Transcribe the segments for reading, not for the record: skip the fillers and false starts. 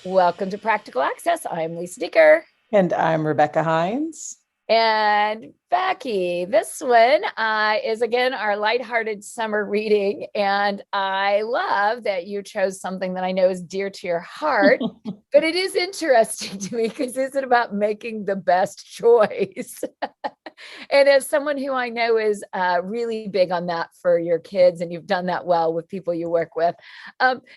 Welcome to Practical Access. I'm Lisa Dieker. And I'm Rebecca Hines. And Becky, this one is again our lighthearted summer reading. And I love that you chose something that I know is dear to your heart, but it is interesting to me because it's about making the best choice. And as someone who I know is really big on that for your kids, and you've done that well with people you work with,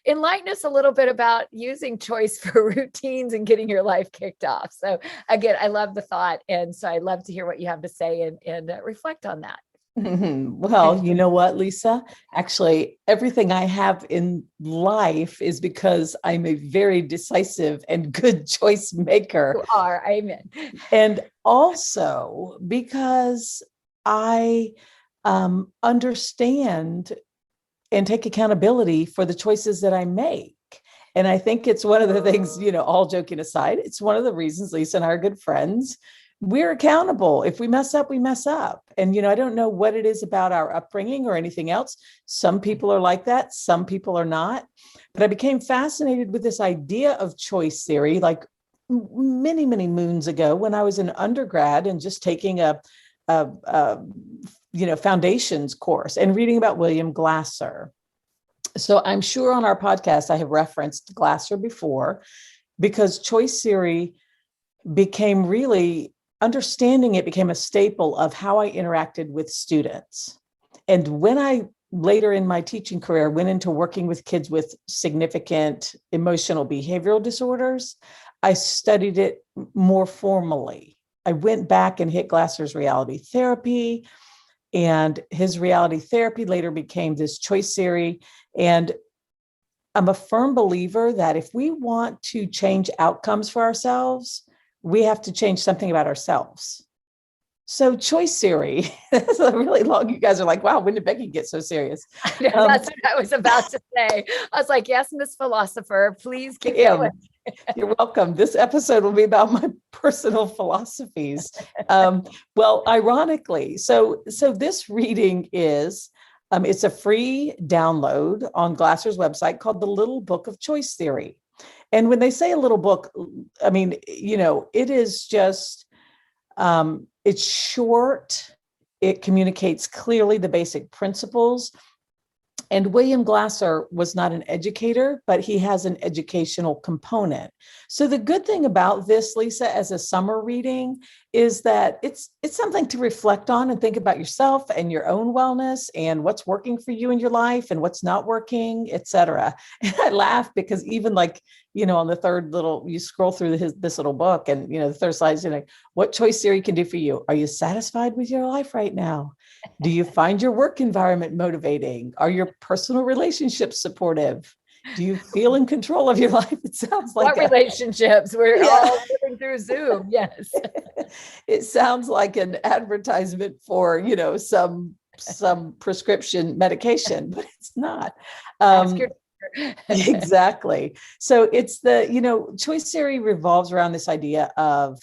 enlighten us a little bit about using choice for routines and getting your life kicked off. So again, I love the thought. And so I'd love to hear what you have to say and reflect on that. Well, you know what, Lisa? Actually, everything I have in life is because I'm a very decisive and good choice maker. You are, amen. And also because I understand and take accountability for the choices that I make. And I think it's one of the things, all joking aside, it's one of the reasons Lisa and I are good friends. We're accountable. If we mess up, we mess up. And, I don't know what it is about our upbringing or anything else. Some people are like that. Some people are not. But I became fascinated with this idea of choice theory, like many, many moons ago when I was an undergrad and just taking a foundations course and reading about William Glasser. So I'm sure on our podcast, I have referenced Glassier before, because choice theory became really understanding it became a staple of how I interacted with students. And when I later in my teaching career went into working with kids with significant emotional behavioral disorders, I studied it more formally. I went back and hit Glassier's reality therapy, and his reality therapy later became this choice theory. And I'm a firm believer that if we want to change outcomes for ourselves, we have to change something about ourselves. So choice theory, that's really long. You guys are like, wow, when did Becky get so serious? That's what I was about to say. I was like, yes, Miss Philosopher, please keep going. You're welcome. This episode will be about my personal philosophies. Well, ironically, so this reading is, it's a free download on Glassier's website called The Little Book of Choice Theory. And when they say a little book, I mean, it is just, it's short. It communicates clearly the basic principles. And William Glasser was not an educator, but he has an educational component. So the good thing about this, Lisa, as a summer reading, is that it's something to reflect on and think about yourself and your own wellness and what's working for you in your life and what's not working, et cetera. And I laugh because even on the third you scroll through this little book and, the third slide is what choice theory can do for you. Are you satisfied with your life right now? Do you find your work environment motivating? Are your personal relationships supportive? Do you feel in control of your life? It sounds like relationships. We're all living through Zoom. Yes. It sounds like an advertisement for, some prescription medication, but it's not. Exactly. So it's choice theory revolves around this idea of,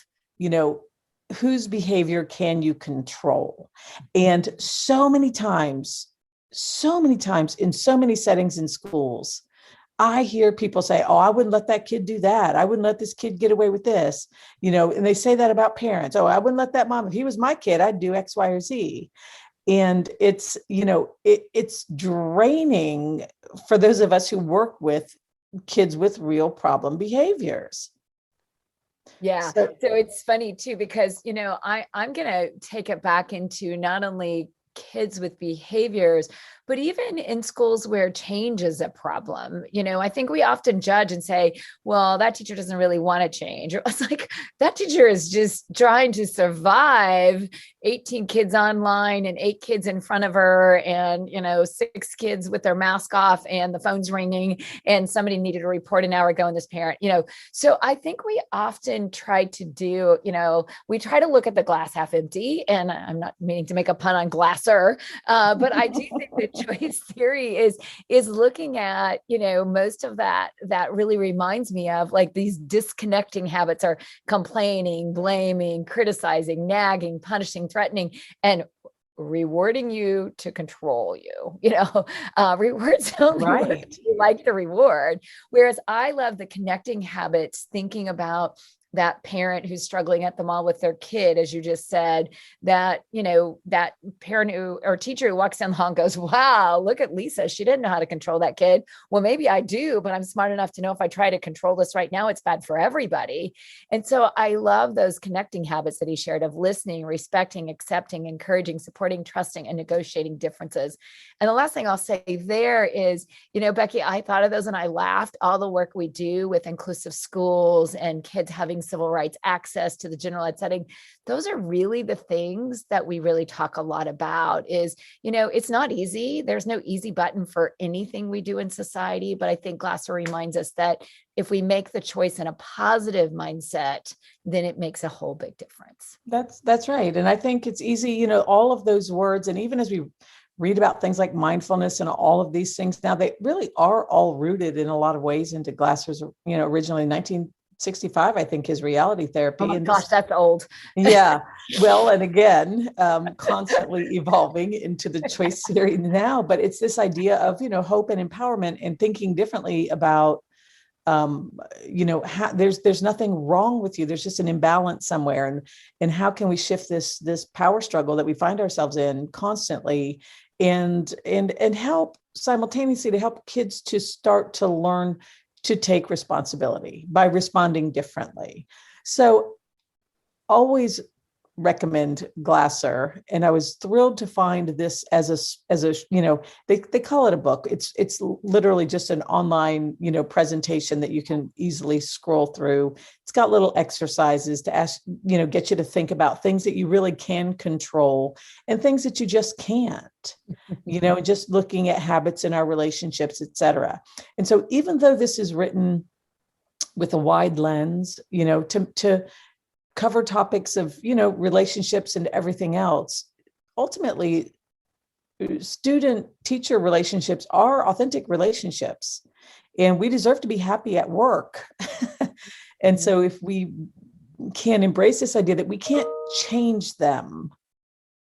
whose behavior can you control? And so many times in so many settings in schools, I hear people say, oh, I wouldn't let that kid do that. I wouldn't let this kid get away with this, and they say that about parents. Oh, I wouldn't let that mom, if he was my kid, I'd do X, Y, or Z. And it's, it's draining for those of us who work with kids with real problem behaviors. Yeah. So it's funny too, because, I'm going to take it back into not only kids with behaviors, but even in schools where change is a problem. I think we often judge and say, well, that teacher doesn't really want to change. It's like, that teacher is just trying to survive 18 kids online and 8 kids in front of her and, 6 kids with their mask off and the phone's ringing and somebody needed a report an hour ago and this parent, so I think we often try to do, we try to look at the glass half empty, and I'm not meaning to make a pun on Glasser, but I do think that choice theory is looking at, most of that really reminds me of like these disconnecting habits are complaining, blaming, criticizing, nagging, punishing, threatening. And rewarding you to control you, rewards only work Right. if you like the reward. Whereas I love the connecting habits, thinking about that parent who's struggling at the mall with their kid, as you just said, that, that parent or teacher who walks down the hall and goes, wow, look at Lisa. She didn't know how to control that kid. Well, maybe I do, but I'm smart enough to know if I try to control this right now, it's bad for everybody. And so I love those connecting habits that he shared of listening, respecting, accepting, encouraging, supporting, trusting, and negotiating differences. And the last thing I'll say there is, Becky, I thought of those and I laughed. All the work we do with inclusive schools and kids having civil rights access to the general ed setting, those are really the things that we really talk a lot about. Is, it's not easy. There's no easy button for anything we do in society. But I think Glassier reminds us that if we make the choice in a positive mindset, then it makes a whole big difference. That's right. And I think it's easy, all of those words. And even as we read about things like mindfulness and all of these things now, they really are all rooted in a lot of ways into Glassier's, originally 1965, I think, his reality therapy. Oh my gosh, that's old. Yeah. Well, and again, constantly evolving into the choice theory now, but it's this idea of, hope and empowerment and thinking differently about, how there's nothing wrong with you. There's just an imbalance somewhere. And how can we shift this power struggle that we find ourselves in constantly and help simultaneously to help kids to start to learn to take responsibility by responding differently. So always recommend Glassier. And I was thrilled to find this as a they call it a book. It's literally just an online, presentation that you can easily scroll through. It's got little exercises to ask, get you to think about things that you really can control and things that you just can't, and just looking at habits in our relationships, et cetera. And so even though this is written with a wide lens, to cover topics of, relationships and everything else, ultimately, student-teacher relationships are authentic relationships, and we deserve to be happy at work. And so if we can embrace this idea that we can't change them,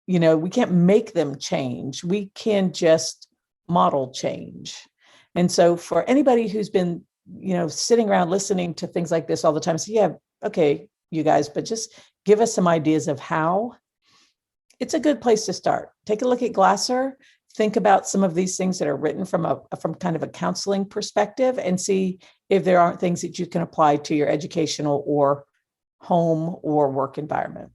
we can't make them change, we can just model change. And so for anybody who's been, sitting around listening to things like this all the time, so yeah, okay, you guys, but just give us some ideas of how. It's a good place to start. Take a look at Glassier, think about some of these things that are written from kind of a counseling perspective, and see if there aren't things that you can apply to your educational or home or work environment.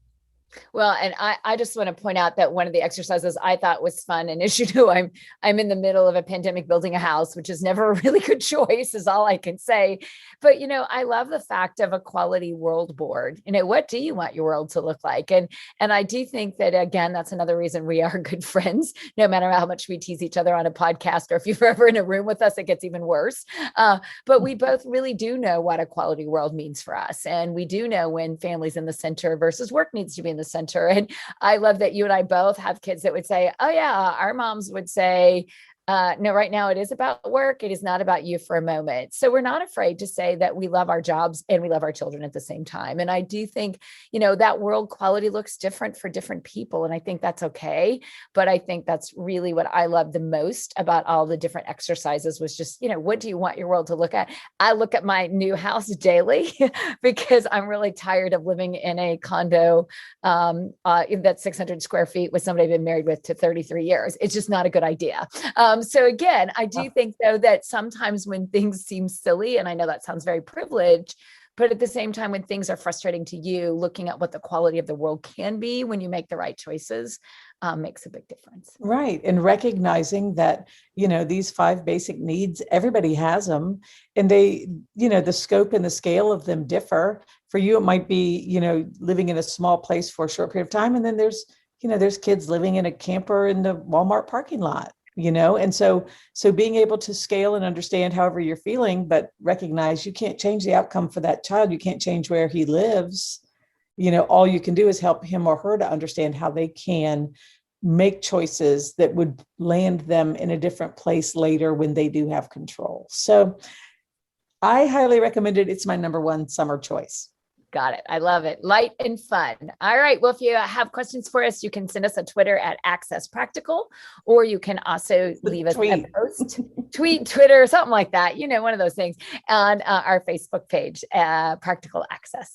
Well, and I just want to point out that one of the exercises I thought was fun, and as you know, I'm in the middle of a pandemic building a house, which is never a really good choice, is all I can say. But, I love the fact of a quality world board. What do you want your world to look like? And I do think that, again, that's another reason we are good friends, no matter how much we tease each other on a podcast, or if you're ever in a room with us, it gets even worse. But we both really do know what a quality world means for us. And we do know when family's in the center versus work needs to be in the center. And I love that you and I both have kids that would say, oh yeah, our moms would say, no, right now it is about work. It is not about you for a moment. So we're not afraid to say that we love our jobs and we love our children at the same time. And I do think, that world quality looks different for different people. And I think that's okay. But I think that's really what I love the most about all the different exercises was just, what do you want your world to look at? I look at my new house daily because I'm really tired of living in a condo that's 600 square feet with somebody I've been married with to 33 years. It's just not a good idea. So again, I do think though that sometimes when things seem silly, and I know that sounds very privileged, but at the same time, when things are frustrating to you, looking at what the quality of the world can be when you make the right choices makes a big difference. Right. And recognizing that, these 5 basic needs, everybody has them, and they, the scope and the scale of them differ. For you, it might be, living in a small place for a short period of time. And then there's kids living in a camper in the Walmart parking lot. And so being able to scale and understand however you're feeling, but recognize you can't change the outcome for that child. You can't change where he lives. All you can do is help him or her to understand how they can make choices that would land them in a different place later when they do have control. So I highly recommend it. It's my number one summer choice. Got it. I love it. Light and fun. All right. Well, if you have questions for us, you can send us a Twitter at Access Practical, or you can also leave us a post, tweet, Twitter, something like that. One of those things on our Facebook page, Practical Access.